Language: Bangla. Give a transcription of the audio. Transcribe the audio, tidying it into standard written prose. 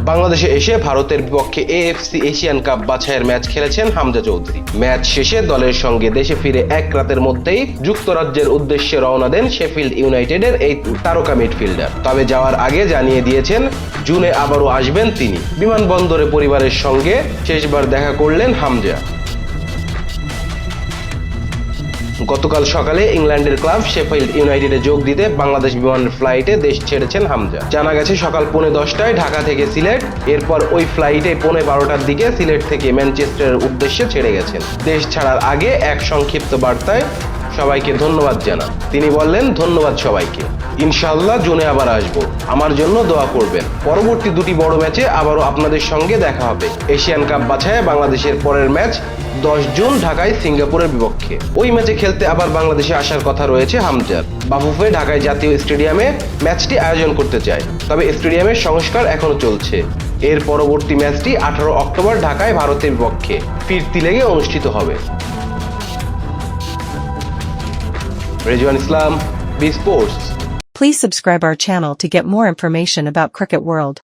বাংলাদেশে এসে ভারতের বিপক্ষে এএফসি এশিয়ান কাপ বাছাইয়ের ম্যাচ খেলেছেন হামজা চৌধুরী। ম্যাচ শেষে দলের সঙ্গে দেশে ফিরে এক রাতের মধ্যেই যুক্তরাজ্যের উদ্দেশ্যে রওনা দেন শেফিল্ড ইউনাইটেডের এই তারকা মিডফিল্ডার। তবে যাওয়ার আগে জানিয়ে দিয়েছেন জুনে আবারও আসবেন তিনি। বিমানবন্দরে পরিবারের সঙ্গে শেষবার দেখা করলেন হামজা। গতকাল সকালে ইংল্যান্ডের ক্লাব শেফিল্ড ইউনাইটেডে যোগ দিতে বাংলাদেশ বিমানের ফ্লাইটে দেশ ছেড়েছেন হামজা। জানা গেছে সকাল 10:45টায় ঢাকা থেকে সিলেট, এরপর ওই ফ্লাইটে 12:15টার দিকে সিলেট থেকে ম্যানচেস্টারের উদ্দেশ্যে ছেড়ে গেছেন। দেশ ছাড়ার আগে এক সংক্ষিপ্ত বার্তায় সবাইকে ধন্যবাদ জানান। তিনি বললেন, ধন্যবাদ সবাইকে, ইনশাআল্লাহ জুনে আবার আসবো, আমার জন্য দোয়া করবেন। পরবর্তী দুটি বড় ম্যাচে আবারও আপনাদের সঙ্গে দেখা হবে। এশিয়ান কাপ বাছাইয়ে বাংলাদেশের পরের ম্যাচ 10 জুন ঢাকায় সিঙ্গাপুরের বিপক্ষে। ওই ম্যাচে খেলতে আবার বাংলাদেশে আসার কথা রয়েছে হামজার। বাফুফে ঢাকায় জাতীয় স্টেডিয়ামে ম্যাচটি আয়োজন করতে চায়, তবে স্টেডিয়ামের সংস্কার এখনো চলছে। এর পরবর্তী ম্যাচটি 18 অক্টোবর ঢাকায় ভারতের বিপক্ষে ফিরতি লেগে অনুষ্ঠিত হবে। Rezwan Islam, B sports. Please subscribe our channel to get more information about Cricket World.